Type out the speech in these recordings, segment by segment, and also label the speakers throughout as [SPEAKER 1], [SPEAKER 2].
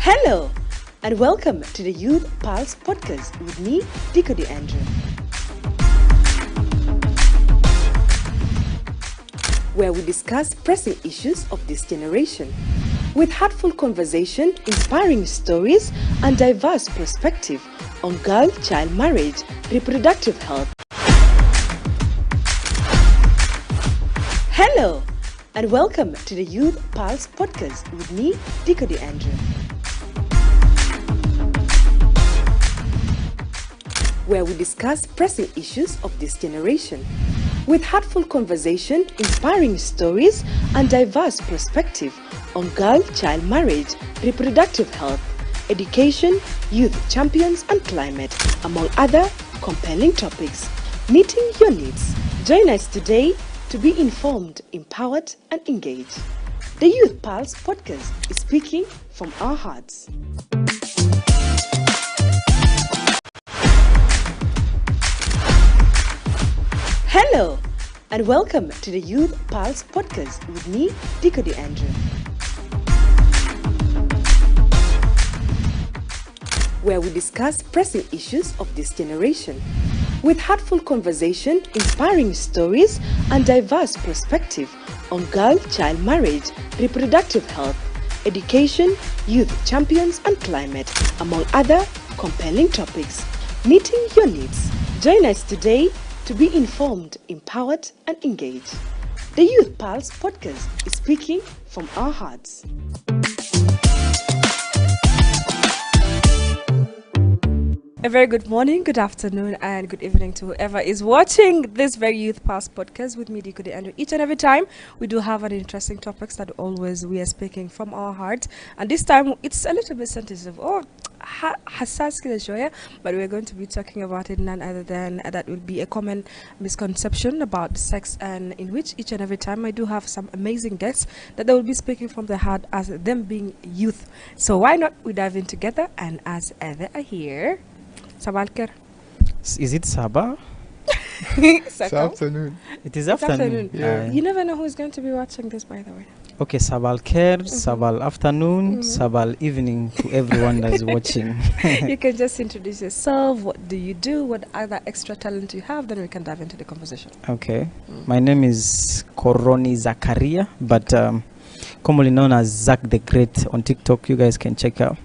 [SPEAKER 1] Hello, and welcome to the Youth Pulse podcast with me, Dico Andrew, where we discuss pressing issues of this generation with heartful conversation, inspiring stories, and diverse perspective on girl-child marriage, reproductive health. Hello, and welcome to the Youth Pulse podcast with me, Dico Andrew, where we discuss pressing issues of this generation with heartful conversation, inspiring stories, and diverse perspective on girl-child marriage, reproductive health, education, youth champions, and climate, among other compelling topics, meeting your needs. Join us today to be informed, empowered, and engaged. The Youth Pulse podcast is speaking from our hearts. Hello, and welcome to the Youth Pulse podcast with me, Dico Andrew, where we discuss pressing issues of this generation with heartful conversation, inspiring stories, and diverse perspective on girl-child marriage, reproductive health, education, youth champions, and climate, among other compelling topics, meeting your needs. Join us today to be informed, empowered, and engaged. The Youth Pulse podcast is speaking from our hearts. A very good morning, good afternoon, and good evening to whoever is watching this very Youth Pulse podcast with me, Dico Andrew. Each and every time we do have an interesting topics that always we are speaking from our hearts, and this time it's a little bit sensitive. But we're going to be talking about it none other than that will be a common misconception about sex, and in which each and every time I do have some amazing guests that they will be speaking from their heart as them being youth. So why not we dive in together, and as they are here, Sabalker.
[SPEAKER 2] Is it Sabah?
[SPEAKER 3] It's afternoon.
[SPEAKER 2] It is afternoon.
[SPEAKER 3] Yeah.
[SPEAKER 1] You never know who's going to be watching this, by the way.
[SPEAKER 2] Okay, Sabal Ker, Sabal afternoon, Sabal evening to everyone that's watching.
[SPEAKER 1] You can just introduce yourself. What do you do? What other extra talent you have? Then we can dive into the conversation.
[SPEAKER 2] Okay. My name is Koroni Zakaria, but commonly known as Zach the Great on TikTok. You guys can check out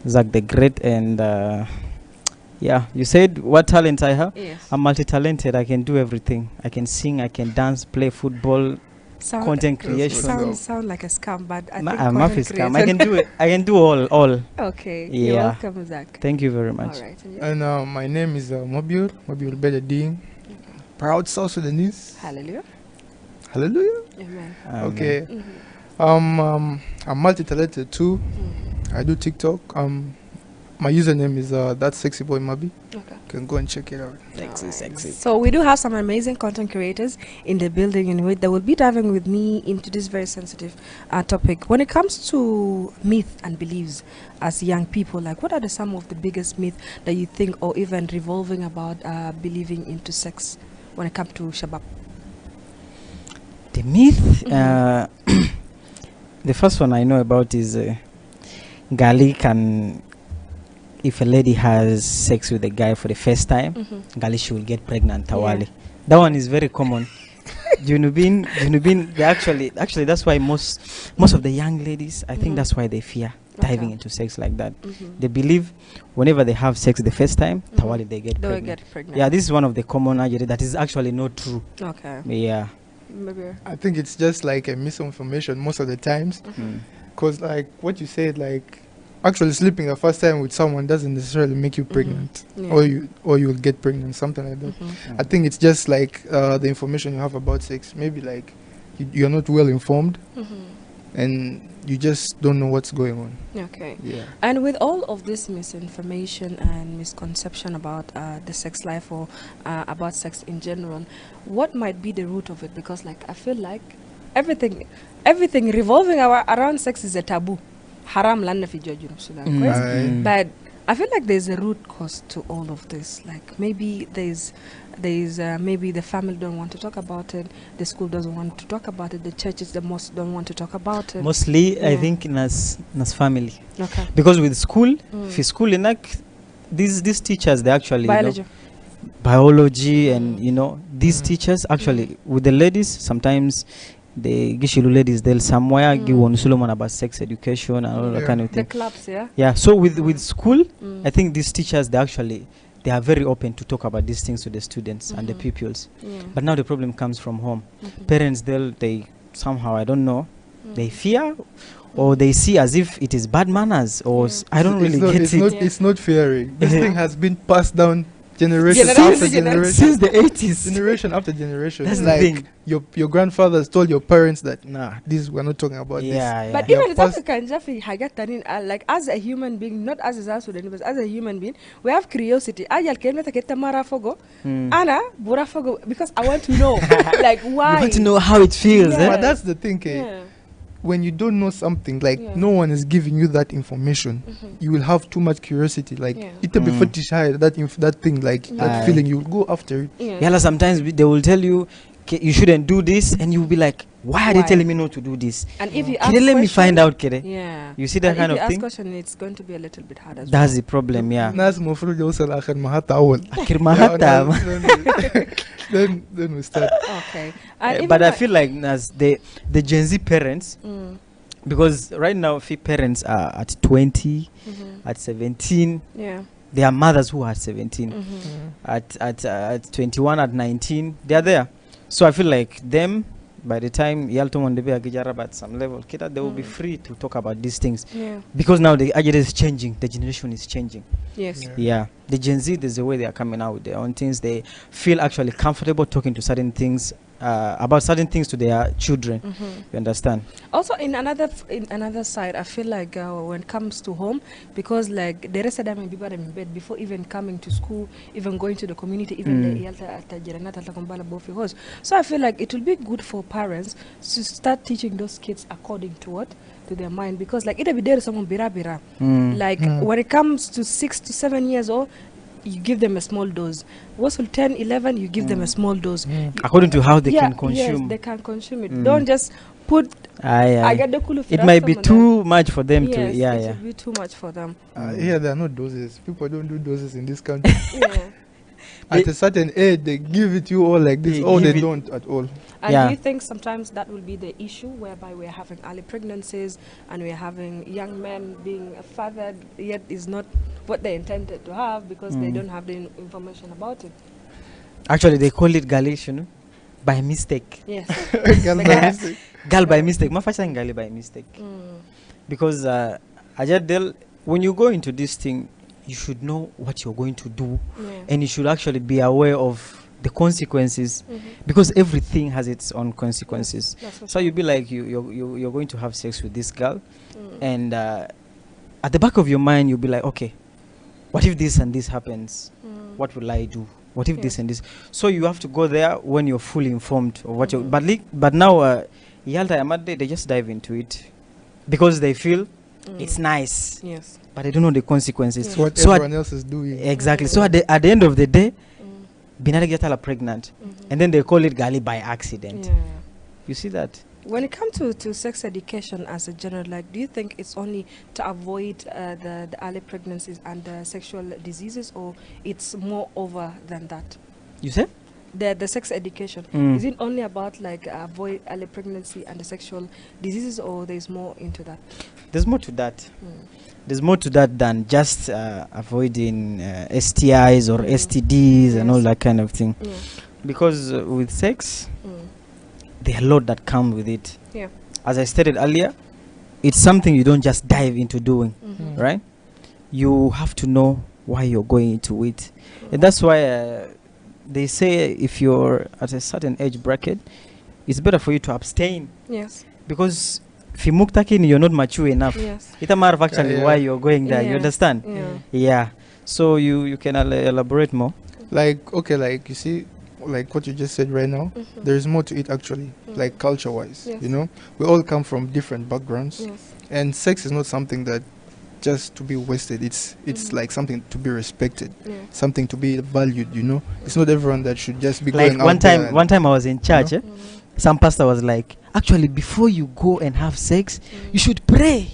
[SPEAKER 2] Zach the Great. And yeah, you said what talent I have?
[SPEAKER 1] Yes.
[SPEAKER 2] I'm multi-talented. I can do everything. I can sing, I can dance, play football, content creation.
[SPEAKER 1] Sound like a scam, but I
[SPEAKER 2] I'm not a scam.
[SPEAKER 1] creation.
[SPEAKER 2] I can do it. I can do all.
[SPEAKER 1] Okay.
[SPEAKER 2] Yeah.
[SPEAKER 1] You're welcome, Zach.
[SPEAKER 2] Thank you very much.
[SPEAKER 1] All right.
[SPEAKER 3] And my name is Mobile Bedadine. Proud South Sudanese.
[SPEAKER 1] Hallelujah.
[SPEAKER 3] Hallelujah.
[SPEAKER 1] Amen.
[SPEAKER 3] Okay. I'm multi-talented too. I do TikTok. My username is that sexy boy Mabi.
[SPEAKER 1] Okay.
[SPEAKER 3] You can go and check it out.
[SPEAKER 2] Sexy.
[SPEAKER 1] So we do have some amazing content creators in the building, in which they will be diving with me into this very sensitive topic. When it comes to myth and beliefs as young people, like what are some of the biggest myths that you think, or even revolving about believing into sex when it comes to Shabab?
[SPEAKER 2] The myth, the first one I know about is Gali can, if a lady has sex with a guy for the first time, Gali, she will get pregnant. Tawali.
[SPEAKER 1] Yeah.
[SPEAKER 2] That one is very common. Junubin, they actually that's why most of the young ladies, I think that's why they fear diving into sex like that. They believe whenever they have sex the first time, Tawali, they get pregnant. Yeah, this is one of the common ideas that is actually not true.
[SPEAKER 1] Okay.
[SPEAKER 2] Yeah.
[SPEAKER 1] Maybe.
[SPEAKER 3] I think it's just like a misinformation most of the times. Because like what you said, like actually sleeping the first time with someone doesn't necessarily make you pregnant, or you'll get pregnant, something like that. I think it's just like the information you have about sex. Maybe like you're not well informed, and you just don't know what's going on.
[SPEAKER 1] Okay.
[SPEAKER 3] Yeah.
[SPEAKER 1] And with all of this misinformation and misconception about the sex life, or about sex in general, what might be the root of it? Because like I feel like everything revolving around sex is a taboo. Haram land fi Sudan. But
[SPEAKER 4] I feel like there's a root cause to all of this. Like maybe there's maybe the family don't want to talk about it, the school doesn't want to talk about it, the churches, the mosque don't want to talk about it.
[SPEAKER 2] Mostly, I think nas family.
[SPEAKER 4] Okay.
[SPEAKER 2] Because with school, if school these teachers, they actually
[SPEAKER 4] Biology.
[SPEAKER 2] Biology and these teachers actually with the ladies sometimes the gishilu ladies they'll somewhere give one Solomon about sex education and all that kind of thing.
[SPEAKER 4] The clubs, yeah.
[SPEAKER 2] Yeah. So with school, I think these teachers they are very open to talk about these things to the students and the pupils.
[SPEAKER 4] Yeah.
[SPEAKER 2] But now the problem comes from home. Parents they somehow, I don't know, they fear or they see as if it is bad manners or I don't really get it.
[SPEAKER 3] It's not fearing. This thing has been passed down generation
[SPEAKER 4] Generation
[SPEAKER 3] after generation.
[SPEAKER 2] Since the 80s.
[SPEAKER 3] Generation after generation.
[SPEAKER 2] That's
[SPEAKER 3] It's
[SPEAKER 2] the
[SPEAKER 3] like
[SPEAKER 2] thing.
[SPEAKER 3] your grandfathers told your parents that we're not talking about this.
[SPEAKER 2] Yeah.
[SPEAKER 4] But
[SPEAKER 3] Yeah,
[SPEAKER 4] even in
[SPEAKER 3] past-
[SPEAKER 4] Africa, Jaffi, like as a human being, not as a South Sudanese, but as a human being, we have curiosity. Ana, because I want to know, like why.
[SPEAKER 2] You want to know how it feels.
[SPEAKER 4] Yeah.
[SPEAKER 3] But that's the thing,
[SPEAKER 4] Yeah.
[SPEAKER 3] when you don't know something, like no one is giving you that information, you will have too much curiosity. Like it'll be fetish that thing, like that feeling, you will go after it.
[SPEAKER 2] Yeah, sometimes they will tell you you shouldn't do this, and you will be like, why are they telling me not to do this?
[SPEAKER 4] And if you ask
[SPEAKER 2] Kede, let me
[SPEAKER 4] question-
[SPEAKER 2] find out, Kede.
[SPEAKER 4] Yeah.
[SPEAKER 2] You see that
[SPEAKER 4] And
[SPEAKER 2] kind
[SPEAKER 4] if
[SPEAKER 2] of
[SPEAKER 4] you
[SPEAKER 2] thing?
[SPEAKER 4] ask question, it's going to be a little bit hard as
[SPEAKER 2] That's
[SPEAKER 4] well.
[SPEAKER 2] the problem, yeah.
[SPEAKER 3] Nas mofruj yawsal akhir mahata awal.
[SPEAKER 2] Akhir mahata.
[SPEAKER 3] Then we start.
[SPEAKER 4] Okay. And even
[SPEAKER 2] But I
[SPEAKER 4] like-
[SPEAKER 2] feel like Nas, the Gen Z parents, because right now, few parents are at 20, at 17.
[SPEAKER 4] yeah.
[SPEAKER 2] There are mothers who are at 17, at 21, at 19. They are there. So I feel like them, by the time Yalto Mondebe Agijarab at some level, they will be free to talk about these things.
[SPEAKER 4] Yeah.
[SPEAKER 2] Because now the agenda is changing, the generation is changing.
[SPEAKER 4] Yes.
[SPEAKER 2] Yeah. The Gen Z, there's the way they are coming out with their own things. They feel actually comfortable talking to certain things, about certain things to their children. You understand?
[SPEAKER 4] Also, in another side, I feel like when it comes to home, because like the rest of them people are in bed before even coming to school, even going to the community, even the yalta at Jiranat at Kumbala Bofi house. So I feel like it will be good for parents to start teaching those kids according to what to their mind, because like it'll be there someone bira. Like when it comes to 6 to 7 years old, you give them a small dose. What's 10, 11, you give them a small dose.
[SPEAKER 2] According to how they can
[SPEAKER 4] Yes,
[SPEAKER 2] consume.
[SPEAKER 4] they can consume it. Don't just put.
[SPEAKER 2] It might be too much for them to.
[SPEAKER 4] Yes,
[SPEAKER 2] Yeah,
[SPEAKER 4] it
[SPEAKER 2] yeah.
[SPEAKER 4] will be too much for them.
[SPEAKER 3] Here there are no doses. People don't do doses in this country.
[SPEAKER 4] Yeah.
[SPEAKER 3] At a certain age, they give it you all like this.
[SPEAKER 2] They
[SPEAKER 3] Or
[SPEAKER 2] give
[SPEAKER 3] they
[SPEAKER 2] it-
[SPEAKER 3] don't at all.
[SPEAKER 4] And
[SPEAKER 2] Yeah.
[SPEAKER 4] do you think sometimes that will be the issue, whereby we're having early pregnancies and we're having young men being fathered, yet is not what they intended to have because they don't have the information about it?
[SPEAKER 2] Actually, they call it Galatian by mistake.
[SPEAKER 4] Yes.
[SPEAKER 3] Girl,
[SPEAKER 4] Like,
[SPEAKER 3] by mistake.
[SPEAKER 2] Gal by mistake. Ma fashion gali by mistake. Because Ajadel, when you go into this thing, you should know what you're going to do,
[SPEAKER 4] Yeah.
[SPEAKER 2] and you should actually be aware of the consequences, because everything has its own consequences.
[SPEAKER 4] That's for
[SPEAKER 2] So you'll be like you're going to have sex with this girl, and at the back of your mind you'll be like, okay, what if this and this happens? What will I do? What if this and this? So you have to go there when you're fully informed of what you. But now Yalta Yamade, they just dive into it because they feel it's nice,
[SPEAKER 4] Yes.
[SPEAKER 2] but they don't know the consequences.
[SPEAKER 3] It's what
[SPEAKER 2] So
[SPEAKER 3] everyone else is doing.
[SPEAKER 2] exactly. So at the end of the day, Binari get her pregnant, and then they call it gali by accident.
[SPEAKER 4] Yeah.
[SPEAKER 2] You see that?
[SPEAKER 4] When it comes to sex education as a general, like, do you think it's only to avoid the early pregnancies and the sexual diseases, or it's more over than that?
[SPEAKER 2] You say?
[SPEAKER 4] The sex education, is it only about like avoid early pregnancy and the sexual diseases, or there's more into that?
[SPEAKER 2] There's more to that. There's more to that than just avoiding STIs or STDs and all that kind of thing.
[SPEAKER 4] Yeah.
[SPEAKER 2] Because with sex, there are a lot that come with it.
[SPEAKER 4] Yeah.
[SPEAKER 2] As I stated earlier, it's something you don't just dive into doing, right? You have to know why you're going into it. And that's why they say if you're at a certain age bracket, it's better for you to abstain.
[SPEAKER 4] Yes.
[SPEAKER 2] Because if you're not mature enough.
[SPEAKER 4] Yes.
[SPEAKER 2] It's a matter of actually
[SPEAKER 3] Yeah.
[SPEAKER 2] why you're going there. You
[SPEAKER 4] Yeah.
[SPEAKER 2] understand?
[SPEAKER 4] Yeah.
[SPEAKER 2] Yeah. So you can elaborate more.
[SPEAKER 3] Like, okay, like you see, like what you just said right now, there is more to it actually, like culture wise.
[SPEAKER 4] Yes.
[SPEAKER 3] You know, we all come from different backgrounds,
[SPEAKER 4] Yes.
[SPEAKER 3] and sex is not something that just to be wasted. It's like something to be respected, something to be valued. You know, it's not everyone that should just be
[SPEAKER 2] Like
[SPEAKER 3] going out there.
[SPEAKER 2] one time I was in church.
[SPEAKER 3] know?
[SPEAKER 2] Some pastor was like, actually, before you go and have sex, you should pray.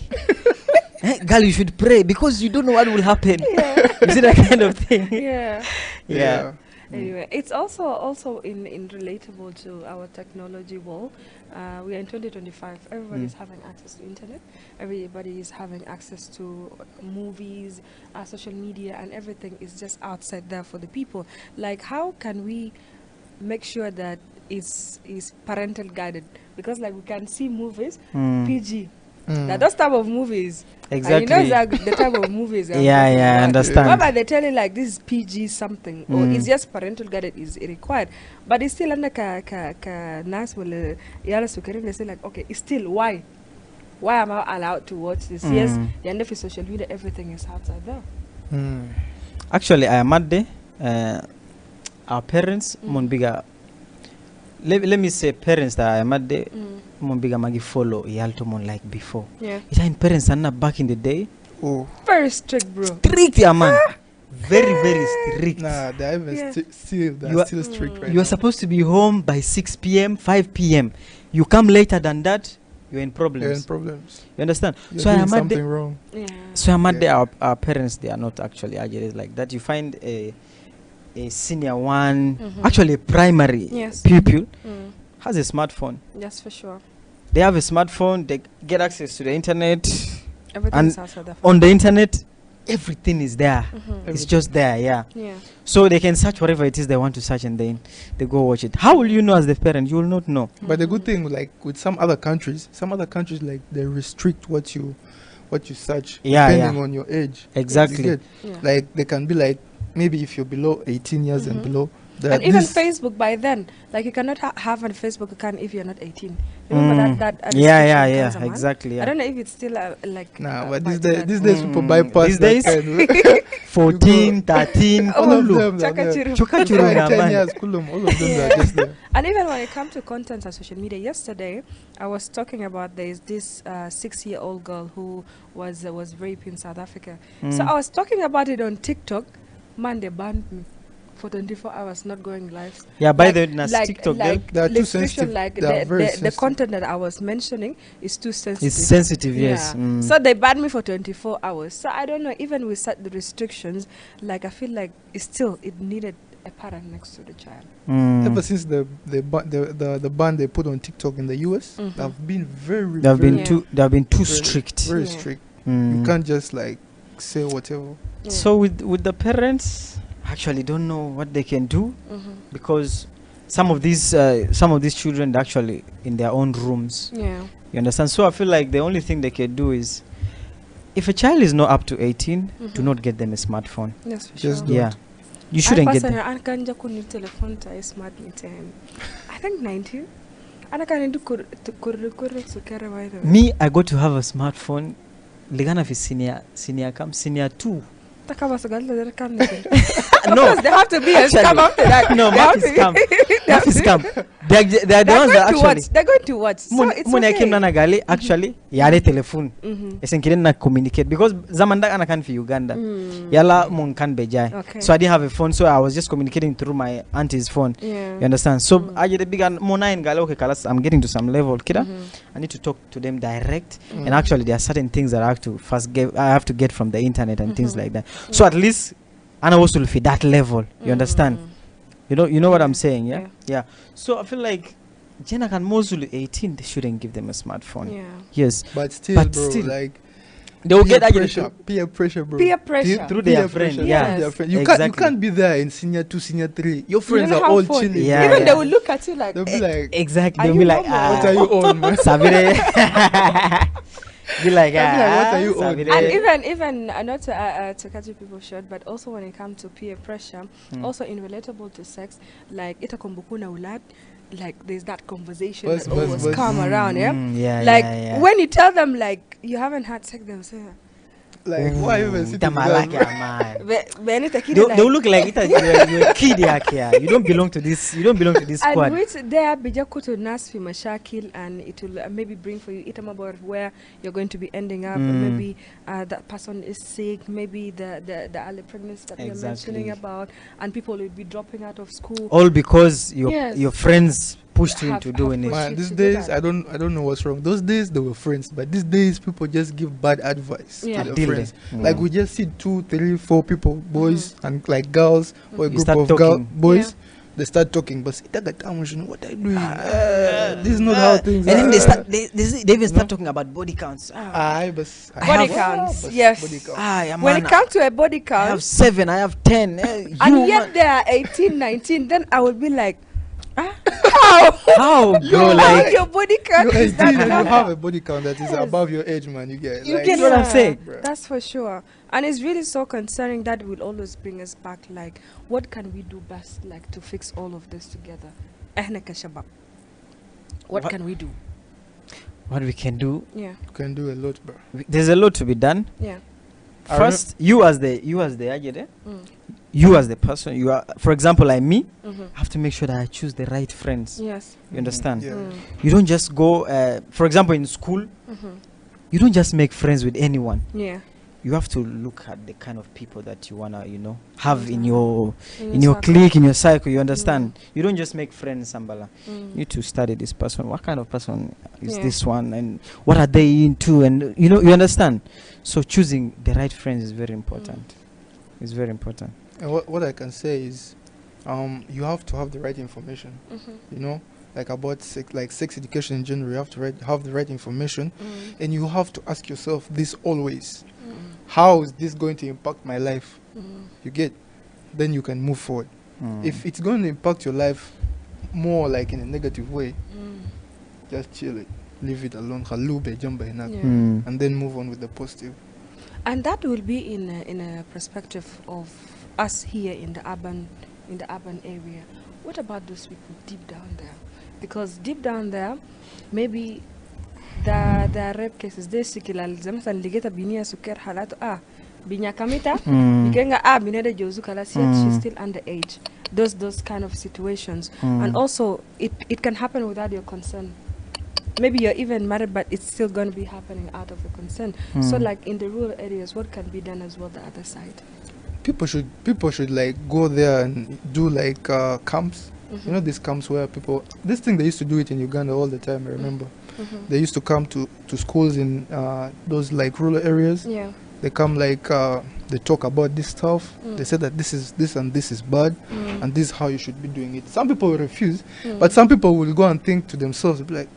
[SPEAKER 2] Girl, you should pray because you don't know what will happen. You see that kind of thing? Yeah.
[SPEAKER 4] Anyway, it's also in relatable to our technology world. We are in 2025. Everybody is having access to internet. Everybody is having access to movies, social media, and everything is just outside there for the people. Like, how can we make sure that is parental guided? Because like we can see movies PG. Now those type of movies.
[SPEAKER 2] Exactly.
[SPEAKER 4] You know that the type of movies.
[SPEAKER 2] I understand.
[SPEAKER 4] Whereby they tell you like this is PG something or it's just parental guidance is required, but it's still under ka nice will yala sukari. They say like, okay, it's still why am I allowed to watch this? Yes, the end of social media, everything is outside there.
[SPEAKER 2] Actually, I am at the our parents Monbiga. Let me say parents that I am at the Monbiga magi follow yalto mon like before.
[SPEAKER 4] Yeah.
[SPEAKER 2] It ain't parents are not back in the day.
[SPEAKER 3] Oh,
[SPEAKER 4] Very strict, bro.
[SPEAKER 2] Strict, yeah, man. Very strict.
[SPEAKER 3] nah, they're even
[SPEAKER 4] Yeah.
[SPEAKER 3] still strict right
[SPEAKER 2] You are
[SPEAKER 3] now.
[SPEAKER 2] supposed to be home by 6 p.m., 5 p.m. You come later than that, you're in problems.
[SPEAKER 3] They're in problems.
[SPEAKER 2] You understand?
[SPEAKER 3] You're
[SPEAKER 2] So I
[SPEAKER 3] doing
[SPEAKER 2] am at
[SPEAKER 3] something
[SPEAKER 2] the,
[SPEAKER 3] wrong.
[SPEAKER 4] Yeah.
[SPEAKER 2] so I'm at the,
[SPEAKER 3] Yeah.
[SPEAKER 2] our parents, they are not actually agile like that. You find a senior one, actually a primary
[SPEAKER 4] Yes.
[SPEAKER 2] pupil has a smartphone.
[SPEAKER 4] Yes, for sure.
[SPEAKER 2] They have a smartphone, they get access to the internet.
[SPEAKER 4] Everything
[SPEAKER 2] And
[SPEAKER 4] is outside there.
[SPEAKER 2] on the internet, everything is there. It's
[SPEAKER 3] Everything.
[SPEAKER 2] just there, yeah.
[SPEAKER 4] Yeah.
[SPEAKER 2] So they can search whatever it is they want to search and then they go watch it. How will you know as the parent? You will not know.
[SPEAKER 3] But the good thing, like with some other countries, like they restrict what you search
[SPEAKER 2] Yeah,
[SPEAKER 3] depending
[SPEAKER 2] yeah.
[SPEAKER 3] on your age.
[SPEAKER 2] Exactly.
[SPEAKER 3] You get?
[SPEAKER 4] Yeah.
[SPEAKER 3] Like they can be like maybe if you're below 18 years and below.
[SPEAKER 4] And even Facebook by then, like you cannot have a Facebook account if you're not 18. Remember that
[SPEAKER 2] Yeah,
[SPEAKER 4] restriction comes, man?
[SPEAKER 2] exactly.
[SPEAKER 4] I
[SPEAKER 2] Yeah.
[SPEAKER 4] don't know if it's still like.
[SPEAKER 3] Nah, but
[SPEAKER 4] by
[SPEAKER 3] these
[SPEAKER 4] that.
[SPEAKER 3] days people bypass
[SPEAKER 2] These
[SPEAKER 3] that
[SPEAKER 2] days?
[SPEAKER 3] kind of-
[SPEAKER 2] 14, 13,
[SPEAKER 3] all of
[SPEAKER 2] Kulu.
[SPEAKER 3] them,
[SPEAKER 4] Chaka
[SPEAKER 3] they're-
[SPEAKER 4] chiru.
[SPEAKER 2] Choka
[SPEAKER 3] Five,
[SPEAKER 2] chiru na
[SPEAKER 3] 10
[SPEAKER 2] man.
[SPEAKER 3] years, kulum, all of them are just there.
[SPEAKER 4] And even when it comes to content on social media, yesterday I was talking about there's this 6-year-old girl who was raped in South Africa. So I was talking about it on TikTok. Man, they banned me for 24 hours, not going live.
[SPEAKER 2] Yeah, by
[SPEAKER 4] Like-
[SPEAKER 2] the way, TikTok girl,
[SPEAKER 3] They are too
[SPEAKER 4] restriction,
[SPEAKER 3] sensitive.
[SPEAKER 4] like
[SPEAKER 3] They are very
[SPEAKER 4] the
[SPEAKER 3] sensitive.
[SPEAKER 4] content that I was mentioning is too sensitive.
[SPEAKER 2] it's sensitive, yes.
[SPEAKER 4] Yeah. So they banned me for 24 hours. So I don't know, even with the restrictions, like I feel like it needed a parent next to the child.
[SPEAKER 3] Ever since the ban they put on TikTok in the US, they've been very
[SPEAKER 2] They have been
[SPEAKER 4] Yeah.
[SPEAKER 2] too
[SPEAKER 3] very-
[SPEAKER 2] strict.
[SPEAKER 3] very
[SPEAKER 4] Yeah.
[SPEAKER 3] strict.
[SPEAKER 2] Mm.
[SPEAKER 3] You can't just like say whatever.
[SPEAKER 4] Yeah.
[SPEAKER 2] So with the parents, actually don't know what they can do because some of these children they're actually in their own rooms.
[SPEAKER 4] Yeah.
[SPEAKER 2] You understand? So I feel like the only thing they can do is, if a child is not up to 18, do not get them a smartphone.
[SPEAKER 4] Yes, for
[SPEAKER 3] Just
[SPEAKER 4] sure.
[SPEAKER 3] don't.
[SPEAKER 2] Yeah, you shouldn't get them.
[SPEAKER 4] I can just kuni telephone to smart meter. I think 19. I can do kur so care by the way.
[SPEAKER 2] Me, I got to have a smartphone. Ligana fi senior 2.
[SPEAKER 4] No, they have to be a scam after that.
[SPEAKER 2] No,
[SPEAKER 4] They
[SPEAKER 2] Mark
[SPEAKER 4] have
[SPEAKER 2] is
[SPEAKER 4] to be-
[SPEAKER 2] scam.
[SPEAKER 4] they have
[SPEAKER 2] Mark is
[SPEAKER 4] to-
[SPEAKER 2] scam. They're the
[SPEAKER 4] They're
[SPEAKER 2] ones
[SPEAKER 4] going
[SPEAKER 2] that
[SPEAKER 4] to
[SPEAKER 2] actually.
[SPEAKER 4] watch. They're going to watch. So it's
[SPEAKER 2] Mun
[SPEAKER 4] okay.
[SPEAKER 2] yakim na nagali actually yale telephone. Esenkile na communicate because zamanda ana kan fi Uganda. Yala mun kan bejai.
[SPEAKER 4] Okay.
[SPEAKER 2] So I didn't have a phone, so I was just communicating through my auntie's phone.
[SPEAKER 4] Yeah.
[SPEAKER 2] You understand? So I did a big mona in gale okay kalas I'm getting to some level kida. I need to talk to them direct and actually there are certain things that I have to get from the internet and things like that. So at least Anna was to fit that level. You understand? You know what I'm saying, yeah? Yeah. So I feel like Jenna can mostly 18, they shouldn't give them a smartphone.
[SPEAKER 4] Yeah.
[SPEAKER 2] Yes.
[SPEAKER 3] But still,
[SPEAKER 2] But
[SPEAKER 3] bro,
[SPEAKER 2] still,
[SPEAKER 3] like
[SPEAKER 2] they will
[SPEAKER 3] peer
[SPEAKER 2] get
[SPEAKER 3] pressure, peer pressure, bro.
[SPEAKER 4] Peer pressure.
[SPEAKER 2] through their
[SPEAKER 3] Peer
[SPEAKER 2] friend.
[SPEAKER 3] pressure,
[SPEAKER 2] Yeah.
[SPEAKER 4] Yes.
[SPEAKER 3] their friend. You
[SPEAKER 2] Exactly.
[SPEAKER 3] can't be there in senior 2, senior 3. Your friends
[SPEAKER 4] don't
[SPEAKER 3] are all
[SPEAKER 4] have fun.
[SPEAKER 3] chilling.
[SPEAKER 2] Yeah,
[SPEAKER 3] bro.
[SPEAKER 4] Even they will look at you like,
[SPEAKER 3] They'll be like,
[SPEAKER 2] Exactly.
[SPEAKER 4] Are
[SPEAKER 2] They'll
[SPEAKER 4] you
[SPEAKER 2] be like,
[SPEAKER 4] normal?
[SPEAKER 3] "What are you on, man?"
[SPEAKER 2] Sabire. Be like,
[SPEAKER 3] They'll be like, "What are you on?"
[SPEAKER 2] Sabire.
[SPEAKER 4] and even not to cut you people short, but also when it comes to peer pressure, also in relatable to sex, like itakumbukuna ulad, like there's that conversation
[SPEAKER 3] Buzz,
[SPEAKER 4] that
[SPEAKER 3] buzz,
[SPEAKER 4] always
[SPEAKER 3] buzz.
[SPEAKER 4] come around, yeah.
[SPEAKER 2] Yeah,
[SPEAKER 4] Like
[SPEAKER 2] yeah, yeah.
[SPEAKER 4] when you tell them like you haven't had sex, they'll say,
[SPEAKER 3] Like, why even sitting with
[SPEAKER 2] Tamalaka,
[SPEAKER 3] us?
[SPEAKER 2] man.
[SPEAKER 4] Beni takiri
[SPEAKER 2] They
[SPEAKER 4] like
[SPEAKER 2] will look like you're a kid here. You don't belong to this. You don't belong to this
[SPEAKER 4] and
[SPEAKER 2] squad.
[SPEAKER 4] which there bija kutu nas fi mashakil, and it will maybe bring for you item about where you're going to be ending up. And maybe that person is sick, maybe the early pregnancy that you're mentioning about, and people will be dropping out of school.
[SPEAKER 2] All because your
[SPEAKER 4] Yes.
[SPEAKER 2] friends pushed you
[SPEAKER 4] Have-
[SPEAKER 2] into
[SPEAKER 4] have
[SPEAKER 2] doing it.
[SPEAKER 4] pushed
[SPEAKER 3] Man,
[SPEAKER 4] you
[SPEAKER 3] these
[SPEAKER 4] to do
[SPEAKER 3] days
[SPEAKER 4] that.
[SPEAKER 3] I don't know what's wrong. Those days they were friends, but these days people just give bad advice
[SPEAKER 4] Yeah.
[SPEAKER 3] to their
[SPEAKER 2] Until
[SPEAKER 3] friends.
[SPEAKER 2] they-
[SPEAKER 3] Like we just see 2, 3, 4 people, boys and like girls or a
[SPEAKER 2] You
[SPEAKER 3] group
[SPEAKER 2] start
[SPEAKER 3] of
[SPEAKER 2] talking.
[SPEAKER 3] boys.
[SPEAKER 4] Yeah.
[SPEAKER 3] They start talking, but what are you doing? This is not how things
[SPEAKER 2] And
[SPEAKER 3] are.
[SPEAKER 2] then they even start talking about body counts.
[SPEAKER 3] Aye, but I
[SPEAKER 4] Body
[SPEAKER 3] have-
[SPEAKER 4] counts,
[SPEAKER 3] but
[SPEAKER 4] yes.
[SPEAKER 3] body counts.
[SPEAKER 2] Yeah,
[SPEAKER 4] When
[SPEAKER 2] man,
[SPEAKER 4] it comes to a body
[SPEAKER 2] I have
[SPEAKER 4] count,
[SPEAKER 2] 7, I have 10.
[SPEAKER 4] and
[SPEAKER 2] You,
[SPEAKER 4] yet
[SPEAKER 2] man.
[SPEAKER 4] they are 18, 19, then I will be like, how?
[SPEAKER 2] How, bro?
[SPEAKER 4] How
[SPEAKER 2] Like,
[SPEAKER 4] your body count
[SPEAKER 3] You
[SPEAKER 4] is that
[SPEAKER 3] 18 and you
[SPEAKER 4] number?
[SPEAKER 3] have a body count that is
[SPEAKER 4] Yes.
[SPEAKER 3] above your age, man. You get
[SPEAKER 2] You
[SPEAKER 3] like,
[SPEAKER 2] get what I'm saying?
[SPEAKER 3] Bruh.
[SPEAKER 4] That's for sure. And it's really so concerning that will always bring us back, like, what can we do best, like, to fix all of this together? Ehna ka shabab. What
[SPEAKER 2] What-
[SPEAKER 4] can we do?
[SPEAKER 2] what we can do?
[SPEAKER 4] Yeah,
[SPEAKER 3] You can do a lot, bro.
[SPEAKER 2] There's a lot to be done.
[SPEAKER 4] yeah.
[SPEAKER 3] I
[SPEAKER 2] First, you as the ajede,
[SPEAKER 4] Mm.
[SPEAKER 2] you as the person, you are. For example, like me,
[SPEAKER 4] Mm-hmm.
[SPEAKER 2] I have to make sure that I choose the right friends.
[SPEAKER 4] Yes.
[SPEAKER 2] You understand?
[SPEAKER 3] Yeah.
[SPEAKER 4] Mm.
[SPEAKER 2] You don't just go. For example, in school,
[SPEAKER 4] Mm-hmm.
[SPEAKER 2] you don't just make friends with anyone.
[SPEAKER 4] Yeah.
[SPEAKER 2] You have to look at the kind of people that you wanna, have in your
[SPEAKER 4] circle.
[SPEAKER 2] clique, in your cycle. You understand? You don't just make friends, Sambala.
[SPEAKER 4] Mm.
[SPEAKER 2] You need to study this person. What kind of person is
[SPEAKER 4] Yeah.
[SPEAKER 2] this one, and what are they into? And you understand. So choosing the right friends is very important. It's very important.
[SPEAKER 3] And what I can say is, you have to have the right information.
[SPEAKER 4] Mm-hmm.
[SPEAKER 3] Like about sex education in general, you have to have the right information,
[SPEAKER 4] Mm.
[SPEAKER 3] and you have to ask yourself this always:
[SPEAKER 4] Mm.
[SPEAKER 3] how is this going to impact my life?
[SPEAKER 4] Mm.
[SPEAKER 3] You get, then you can move forward.
[SPEAKER 2] Mm.
[SPEAKER 3] If it's going to impact your life more like in a negative way,
[SPEAKER 4] Mm.
[SPEAKER 3] just chill it, leave it alone, Khalube, jumba hinak,
[SPEAKER 4] Yeah.
[SPEAKER 2] Mm.
[SPEAKER 3] and then move on with the positive.
[SPEAKER 4] And that will be in a perspective of us here in the urban area. What about those people deep down there? Because deep down there, maybe the rape cases they sikilal zamsan ligeta binia suker halatu binya kamita bikenga binede jozu kala she's still underage. Those kind of situations. And also it can happen without your consent. Maybe you're even married, but it's still going to be happening out of your consent. So like in the rural areas, what can be done as well the other side?
[SPEAKER 3] People should like go there and do like camps.
[SPEAKER 4] Mhm.
[SPEAKER 3] You know these camps where people, this thing they used to do it in Uganda all the time, I remember.
[SPEAKER 4] Mhm.
[SPEAKER 3] They used to come to schools in those like rural areas.
[SPEAKER 4] Yeah.
[SPEAKER 3] They come like they talk about this stuff. They say that this and this is bad, and this is how you should be doing it. Some people will refuse, but some people will go and think to themselves, be like,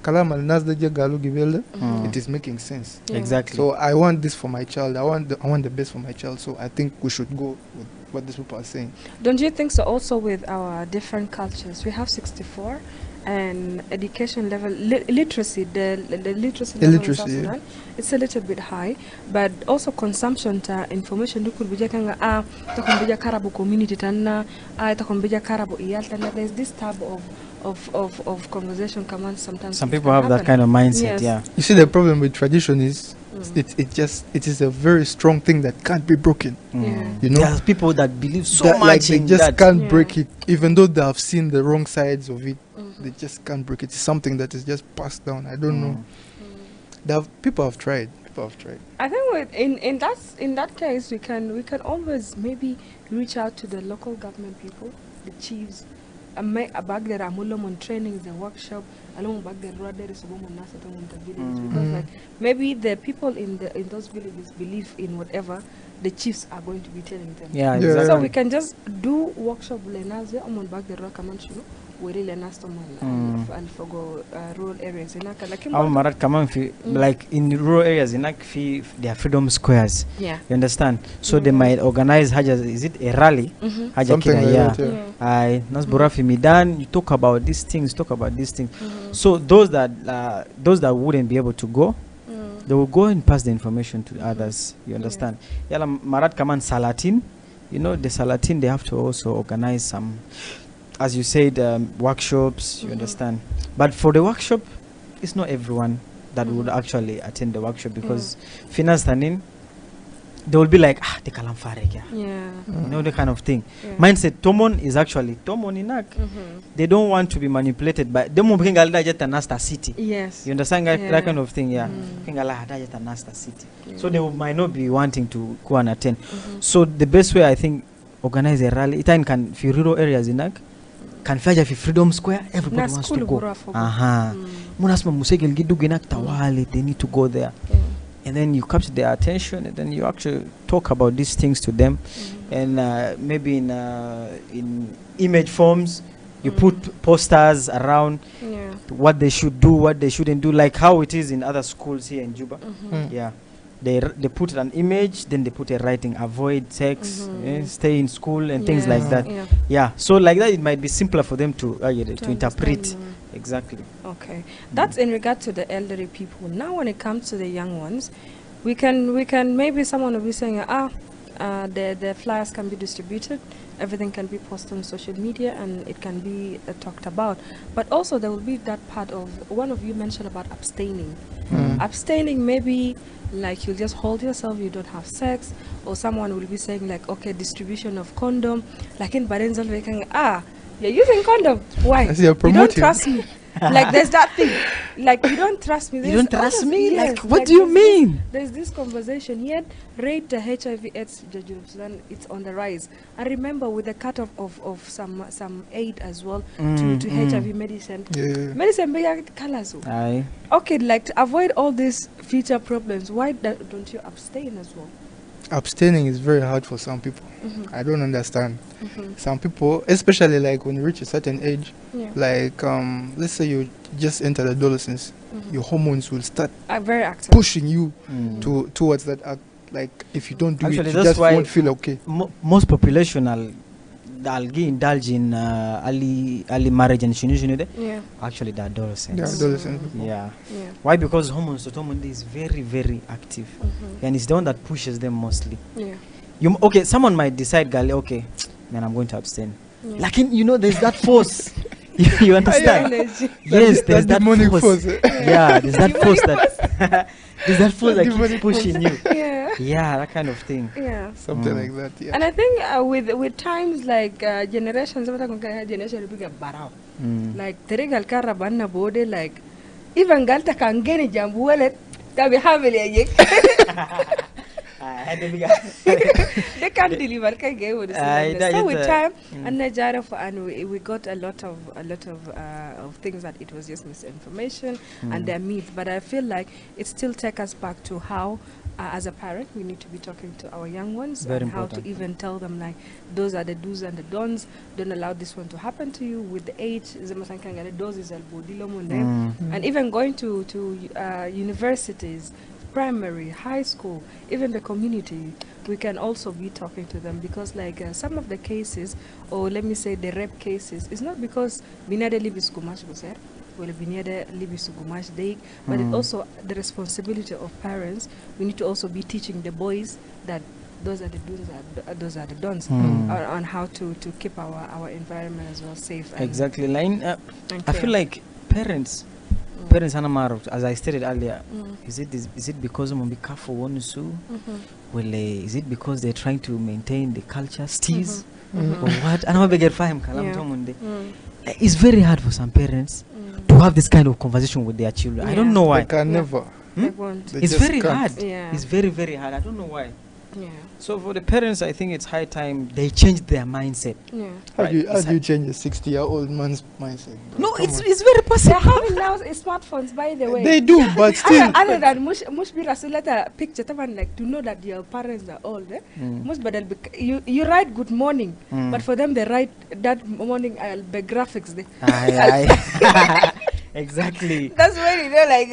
[SPEAKER 3] Kalama Nazdaja Galu Gibelde, it is making sense.
[SPEAKER 4] Yeah.
[SPEAKER 2] Exactly.
[SPEAKER 3] So I want this for my child. I want the best for my child. So I think we should go with what these people are saying.
[SPEAKER 4] Don't you think so? Also, with our different cultures, we have 64, and education level, literacy, the literacy level in
[SPEAKER 3] Illiteracy,
[SPEAKER 4] South
[SPEAKER 3] yeah.
[SPEAKER 4] Sudan, it's a little bit high. But also consumption ta information. Du could be kanga takumbija karabu community tana, takumbija karabu iyal tana. There's this type of conversation come on sometimes.
[SPEAKER 2] Some
[SPEAKER 4] it
[SPEAKER 2] people
[SPEAKER 4] can
[SPEAKER 2] have that
[SPEAKER 4] happen.
[SPEAKER 2] kind of mindset.
[SPEAKER 4] Yes.
[SPEAKER 2] Yeah.
[SPEAKER 3] You see, the problem with tradition is it is a very strong thing that can't be broken.
[SPEAKER 4] Yeah.
[SPEAKER 3] You know,
[SPEAKER 2] There's people that believe so
[SPEAKER 3] that,
[SPEAKER 2] much
[SPEAKER 3] like they
[SPEAKER 2] in
[SPEAKER 3] just
[SPEAKER 2] that.
[SPEAKER 3] can't
[SPEAKER 4] Yeah.
[SPEAKER 3] break it, even though they have seen the wrong sides of it. They just can't break it. It's something that is just passed down. I don't know. People have tried.
[SPEAKER 4] I think in that case we can always maybe reach out to the local government people, the chiefs, and make a bag there on trainings, the workshop, along back there there is the villages because like maybe the people in those villages believe in whatever the chiefs are going to be telling them.
[SPEAKER 2] Yeah,
[SPEAKER 3] Yeah.
[SPEAKER 2] exactly.
[SPEAKER 4] So we can just do workshop lenaze on back there kamanchu wele lenastom and forgo rural areas inaka like
[SPEAKER 2] Our Marat Kaman, like in rural areas, in there are freedom squares.
[SPEAKER 4] yeah.
[SPEAKER 2] You understand? So they might organize is it a rally? Haja
[SPEAKER 3] Something
[SPEAKER 2] kila
[SPEAKER 3] like
[SPEAKER 2] year.
[SPEAKER 3] that, yeah.
[SPEAKER 2] I Nasbura Midan, you talk about these things, So those that wouldn't be able to go, they will go and pass the information to others. You understand? Yala Marat Kaman Salatin, the Salatin they have to also organize some, as you said, workshops. You understand? But for the workshop, it's not everyone that would actually attend the workshop because finance tanin they will be like, the kalam farek, yeah.
[SPEAKER 4] Yeah.
[SPEAKER 2] You know, the kind of thing.
[SPEAKER 4] Yeah.
[SPEAKER 2] Mindset, Tomon is actually Tomon inak. They don't want to be manipulated by them. Nasta city.
[SPEAKER 4] Yes.
[SPEAKER 2] You understand that,
[SPEAKER 4] Yeah.
[SPEAKER 2] that kind of thing, yeah. Nasta city. So they might not be wanting to go and attend. So the best way, I think, organize a rally. It can for rural areas inak. Can fly for Freedom Square. Everybody wants to go. Munasma musegel gidu ginak tawali. They need to go there. And then you capture their attention, and then you actually talk about these things to them, and maybe in image forms, you put posters around what they should do, what they shouldn't do, like how it is in other schools here in Juba. Yeah, they put an image, then they put a writing: avoid sex, stay in school, and things like that. Yeah, so like that, it might be simpler for them to interpret. Exactly.
[SPEAKER 4] Okay, that's in regard to the elderly people. Now, when it comes to the young ones, we can maybe someone will be saying, the flyers can be distributed, everything can be posted on social media, and it can be talked about. But also, there will be that part of one of you mentioned about abstaining. Abstaining, maybe like you just hold yourself, you don't have sex, or someone will be saying like, okay, distribution of condom, like in Barenzel, you're using condom. Why? You don't trust me. Like there's that thing. Like you don't trust me.
[SPEAKER 2] You don't trust me? Yes, like what do you mean?
[SPEAKER 4] There's this conversation. Yet rate the HIV/AIDS then it's on the rise. I remember with the cut off of some aid as well to HIV medicine. Medicine colors. Okay, like to avoid all these future problems, why don't you abstain as well?
[SPEAKER 3] Abstaining is very hard for some people. I don't understand. Some people, especially like when you reach a certain age, like let's say you just entered adolescence, your hormones will start
[SPEAKER 4] very active,
[SPEAKER 3] pushing you towards that act. Like if you don't do it, you just won't feel okay.
[SPEAKER 2] Most population indulge in early marriage and actually the adolescents. Yeah. Why? Because hormone is very, very active, and it's the one that pushes them mostly. Okay, someone might decide, okay, man, I'm going to abstain. Like there's that force. You understand? Yes, there's that force. Yeah, there's that force that there's that force that keeps pushing you. Yeah, that kind of thing.
[SPEAKER 4] Yeah,
[SPEAKER 3] something like that. Yeah.
[SPEAKER 4] And I think with times like generations, like Terigal Karabanna Bode, like even Galta can get a jump wallet that we have they can't deliver. So with time, and we got a lot of things that it was just misinformation and their myths. But I feel like it still takes us back to how, as a parent, we need to be talking to our young ones and how to even tell them like those are the do's and the don'ts. Don't allow this one to happen to you. With the age, and even going to universities, primary, high school, even the community, we can also be talking to them because like some of the cases, or let me say the rape cases, it's not because binade libis kumash goser, well binade libis kumash day, but it's also the responsibility of parents. We need to also be teaching the boys that those are the do's, those are the don'ts, on how to keep our environment as well safe.
[SPEAKER 2] Exactly. I feel like parents, as I stated earlier, is it because of Mbikafu Wonusu? Well, is it because they're trying to maintain the culture, steez, or what? It's very hard for some parents to have this kind of conversation with their children. I don't know why.
[SPEAKER 3] They can never.
[SPEAKER 4] They won't.
[SPEAKER 3] They
[SPEAKER 2] It's very
[SPEAKER 3] can't.
[SPEAKER 2] hard.
[SPEAKER 4] Yeah.
[SPEAKER 2] It's very, very hard. I don't know why.
[SPEAKER 4] Yeah.
[SPEAKER 2] So for the parents, I think it's high time they change their mindset.
[SPEAKER 4] Yeah.
[SPEAKER 3] How do you change a 60-year-old man's mindset? Bro?
[SPEAKER 2] No, it's very possible.
[SPEAKER 4] They're having now smartphones, by the way.
[SPEAKER 3] They do, but still.
[SPEAKER 4] Other than mush be rasulata picture, like to know that your parents are old. Most but you write good morning, but for them they write that morning the graphics.
[SPEAKER 2] Exactly.
[SPEAKER 4] That's when you know like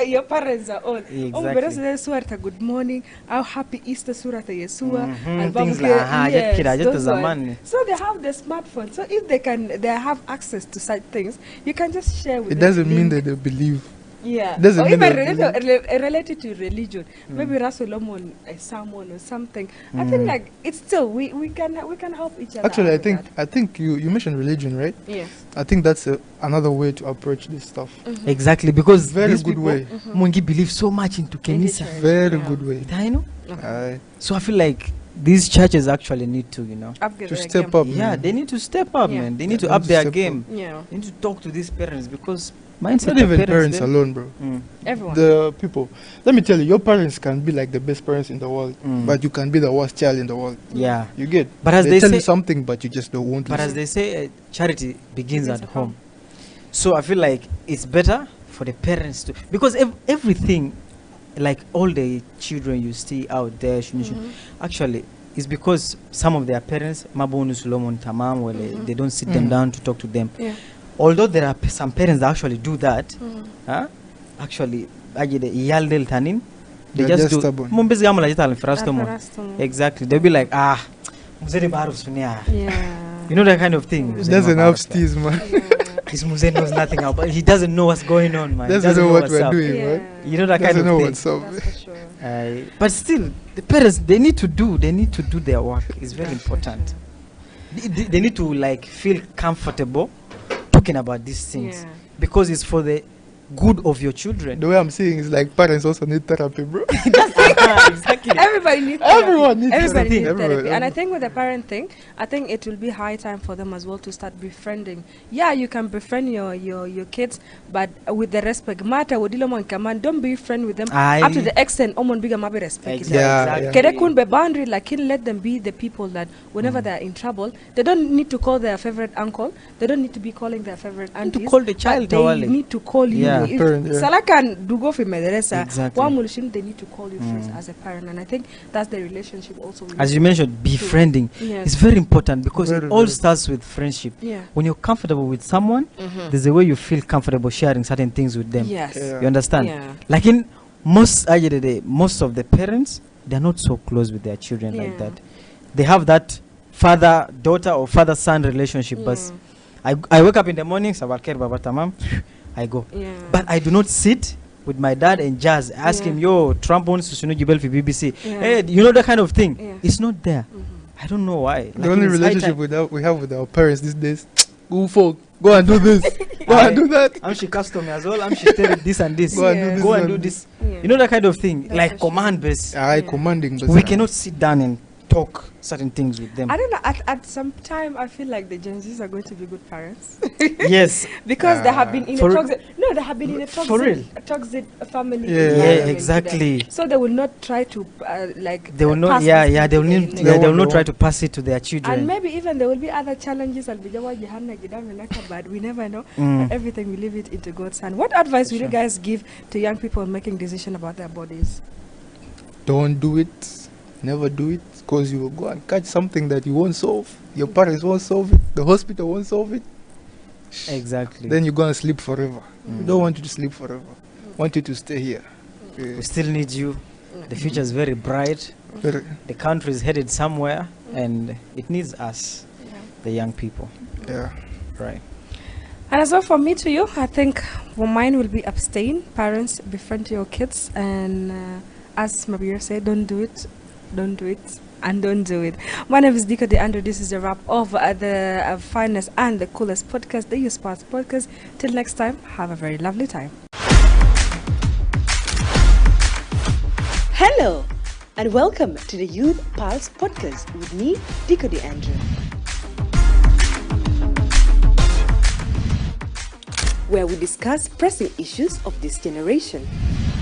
[SPEAKER 4] your parents are old.
[SPEAKER 2] Exactly.
[SPEAKER 4] Good morning. How happy Easter surata Yesua.
[SPEAKER 2] Things like
[SPEAKER 4] So they have the smartphone. So if they have access to such things, you can just share with
[SPEAKER 3] It
[SPEAKER 4] them.
[SPEAKER 3] doesn't mean that they believe.
[SPEAKER 4] Yeah.
[SPEAKER 3] Doesn't
[SPEAKER 4] Or
[SPEAKER 3] mean
[SPEAKER 4] even
[SPEAKER 3] that-
[SPEAKER 4] related to religion. Maybe Rasulomon a sermon or something. I think like it's still we can help each other.
[SPEAKER 3] Actually,
[SPEAKER 4] out
[SPEAKER 3] I
[SPEAKER 4] with
[SPEAKER 3] think
[SPEAKER 4] that.
[SPEAKER 3] I think you mentioned religion, right?
[SPEAKER 4] Yes.
[SPEAKER 3] I think that's another way to approach this stuff.
[SPEAKER 2] Exactly, because
[SPEAKER 3] Very
[SPEAKER 2] these
[SPEAKER 3] good
[SPEAKER 2] people,
[SPEAKER 3] way.
[SPEAKER 2] Mungi believe so much into Kenisa.
[SPEAKER 4] church.
[SPEAKER 3] Very
[SPEAKER 4] Yeah.
[SPEAKER 3] good way.
[SPEAKER 2] I know.
[SPEAKER 3] Aye.
[SPEAKER 2] So I feel like these churches actually need to,
[SPEAKER 4] Upgrade
[SPEAKER 3] To
[SPEAKER 4] their
[SPEAKER 3] step
[SPEAKER 4] game.
[SPEAKER 3] up.
[SPEAKER 2] yeah,
[SPEAKER 3] man.
[SPEAKER 2] they need to step up,
[SPEAKER 4] Yeah.
[SPEAKER 2] man. They need
[SPEAKER 3] They
[SPEAKER 2] to up
[SPEAKER 3] need to
[SPEAKER 2] their
[SPEAKER 3] step
[SPEAKER 2] game.
[SPEAKER 4] Yeah.
[SPEAKER 2] They need to talk to these parents because mindset
[SPEAKER 3] Not
[SPEAKER 2] of
[SPEAKER 3] even parents
[SPEAKER 2] them-
[SPEAKER 3] alone, bro.
[SPEAKER 4] Everyone.
[SPEAKER 3] The people. Let me tell you, your parents can be like the best parents in the world,
[SPEAKER 2] Mm.
[SPEAKER 3] but you can be the worst child in the world.
[SPEAKER 2] Yeah.
[SPEAKER 3] You get?
[SPEAKER 2] But as
[SPEAKER 3] they
[SPEAKER 2] they
[SPEAKER 3] tell
[SPEAKER 2] say-
[SPEAKER 3] you something, but you just don't want to.
[SPEAKER 2] But as
[SPEAKER 3] listen.
[SPEAKER 2] they say, charity begins
[SPEAKER 4] Begins
[SPEAKER 2] at
[SPEAKER 4] at
[SPEAKER 2] home.
[SPEAKER 4] home.
[SPEAKER 2] So I feel like it's better for the parents to, because everything, like all the children you see out there, actually, is because some of their parents, Mabonu Solomon Tamam, well, they don't sit them down to talk to them.
[SPEAKER 4] Yeah.
[SPEAKER 2] Although there are some parents that actually do that, actually, they
[SPEAKER 3] They're
[SPEAKER 2] just
[SPEAKER 3] just
[SPEAKER 2] do.
[SPEAKER 3] stubborn.
[SPEAKER 2] Mumbezi gamu la jita alfirastomo.
[SPEAKER 4] Alfirastomo.
[SPEAKER 2] Exactly, they'll be like, mzee baru sunia.
[SPEAKER 4] Yeah.
[SPEAKER 2] You know that kind of thing.
[SPEAKER 3] It doesn't have steez, man.
[SPEAKER 2] This Muzee knows nothing about. He doesn't know what's going on, man. He
[SPEAKER 3] Doesn't know what
[SPEAKER 2] what's
[SPEAKER 3] we're
[SPEAKER 2] up.
[SPEAKER 3] doing,
[SPEAKER 4] Yeah.
[SPEAKER 3] man.
[SPEAKER 2] You know that kind
[SPEAKER 3] Doesn't
[SPEAKER 2] of
[SPEAKER 3] know
[SPEAKER 2] thing.
[SPEAKER 3] what's up.
[SPEAKER 4] That's for sure.
[SPEAKER 2] But still, the parents they need to do their work. It's very
[SPEAKER 4] That's for
[SPEAKER 2] important.
[SPEAKER 4] sure.
[SPEAKER 2] They need to like feel comfortable talking about these things
[SPEAKER 4] Yeah.
[SPEAKER 2] because it's for the good of your children.
[SPEAKER 3] The way I'm seeing is like parents also need therapy, bro.
[SPEAKER 2] Exactly.
[SPEAKER 4] Everybody needs therapy.
[SPEAKER 3] Everyone needs
[SPEAKER 4] Everybody
[SPEAKER 3] therapy.
[SPEAKER 4] needs
[SPEAKER 3] Everyone-
[SPEAKER 4] therapy. And I think with the parent thing, I think it will be high time for them as well to start befriending. Yeah, you can befriend your kids, but with the respect. Matter wadilo mon kaman, don't be friend with them up to the extent omon biga mabe respect.
[SPEAKER 2] Exactly.
[SPEAKER 3] Yeah.
[SPEAKER 4] Kede kun be boundary, like let them be the people that whenever they're in trouble, they don't need to call their favorite uncle. They don't need to be calling their favorite
[SPEAKER 2] Need to
[SPEAKER 4] aunties.
[SPEAKER 2] call the
[SPEAKER 4] but
[SPEAKER 2] child,
[SPEAKER 4] they
[SPEAKER 2] Tawale.
[SPEAKER 4] need to call you.
[SPEAKER 2] Yeah.
[SPEAKER 4] If
[SPEAKER 3] Parent, yeah.
[SPEAKER 4] Salakan dugo fi madrasa,
[SPEAKER 2] Exactly.
[SPEAKER 4] wa mulishim, they need to call you first as a parent, and I think that's the relationship also. we
[SPEAKER 2] As
[SPEAKER 4] need
[SPEAKER 2] you
[SPEAKER 4] to-
[SPEAKER 2] mentioned, befriending
[SPEAKER 4] Yes.
[SPEAKER 2] is very important because
[SPEAKER 3] Very,
[SPEAKER 2] it all
[SPEAKER 3] very.
[SPEAKER 2] starts with friendship.
[SPEAKER 4] Yeah.
[SPEAKER 2] When you're comfortable with someone, there's a way you feel comfortable sharing certain things with them.
[SPEAKER 4] Yes.
[SPEAKER 3] Yeah.
[SPEAKER 2] You understand?
[SPEAKER 4] Yeah.
[SPEAKER 2] Like in most most of the parents, they're not so close with their children like
[SPEAKER 4] Yeah.
[SPEAKER 2] that. They have that father-daughter or father-son relationship. But I wake up in the morning, Sabalker Baba Tamam, I go.
[SPEAKER 4] Yeah.
[SPEAKER 2] But I do not sit with my dad and Jazz, ask
[SPEAKER 4] Yeah.
[SPEAKER 2] him, yo, Trump wants to Jibel for BBC.
[SPEAKER 4] Yeah.
[SPEAKER 2] Hey, you know that kind of thing?
[SPEAKER 4] Yeah.
[SPEAKER 2] It's not there. I don't know why.
[SPEAKER 3] The only
[SPEAKER 2] it's high
[SPEAKER 3] relationship
[SPEAKER 2] time-
[SPEAKER 3] we have with our parents these days, go folk, go and do this, go and do that.
[SPEAKER 2] I'm she custom as well. I'm she tell this and this.
[SPEAKER 3] Go and do this
[SPEAKER 2] Go and
[SPEAKER 3] and
[SPEAKER 2] do
[SPEAKER 3] this.
[SPEAKER 2] this.
[SPEAKER 4] Yeah.
[SPEAKER 2] You know that kind of thing,
[SPEAKER 4] That's
[SPEAKER 2] like
[SPEAKER 4] for sure.
[SPEAKER 2] command based.
[SPEAKER 3] I
[SPEAKER 4] Yeah.
[SPEAKER 3] commanding.
[SPEAKER 2] We cannot sit down and talk certain things with them.
[SPEAKER 4] I don't know. At some time, I feel like the Gen Zs are going to be good parents
[SPEAKER 2] Yes,
[SPEAKER 4] because they have been in
[SPEAKER 2] For
[SPEAKER 4] a
[SPEAKER 2] re-
[SPEAKER 4] toxic. No, they have been in a
[SPEAKER 2] For real.
[SPEAKER 4] toxic family.
[SPEAKER 3] Yeah.
[SPEAKER 4] environment
[SPEAKER 2] yeah,
[SPEAKER 4] with them.
[SPEAKER 2] exactly.
[SPEAKER 4] So they will not try to
[SPEAKER 2] They will not.
[SPEAKER 4] pass
[SPEAKER 2] Yeah,
[SPEAKER 4] this
[SPEAKER 2] yeah. They will
[SPEAKER 4] to
[SPEAKER 2] need.
[SPEAKER 4] the
[SPEAKER 2] Yeah,
[SPEAKER 4] next-
[SPEAKER 2] they will not
[SPEAKER 3] won't.
[SPEAKER 2] try to pass it to their children.
[SPEAKER 4] And maybe even there will be other challenges. But we never know.
[SPEAKER 2] Mm.
[SPEAKER 4] But everything we leave it into God's hand. What advice would you guys give to young people making decisions about their bodies?
[SPEAKER 3] Don't do it. Never do it, because you will go and catch something that you won't solve. Your parents won't solve it. The hospital won't solve it.
[SPEAKER 2] Exactly.
[SPEAKER 3] Then you're gonna sleep forever. We don't want you to sleep forever. Want you to stay here.
[SPEAKER 2] we still need you. The future is very bright.
[SPEAKER 3] Very-
[SPEAKER 2] The country is headed somewhere, and it needs us, the young people.
[SPEAKER 3] yeah.
[SPEAKER 2] Right.
[SPEAKER 4] And as well for me to you, I think for mine will be abstain. Parents, befriend your kids, and as Mabir said, don't do it, and don't do it. My name is Dika De Andrew. This is the wrap of the finest and the coolest podcast, the Youth Pulse Podcast. Till next time, have a very lovely time.
[SPEAKER 1] Hello, and welcome to the Youth Pulse Podcast with me, Dika De Andrew. Where we discuss pressing issues of this generation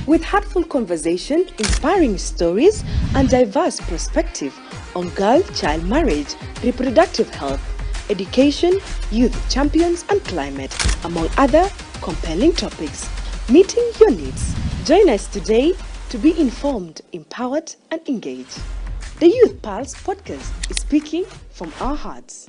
[SPEAKER 1] with heartful conversation, inspiring stories, and diverse perspective on girl-child marriage, reproductive health, education, youth champions, and climate, among other compelling topics, meeting your needs. Join us today to be informed, empowered, and engaged. The Youth Pulse Podcast is speaking from our hearts.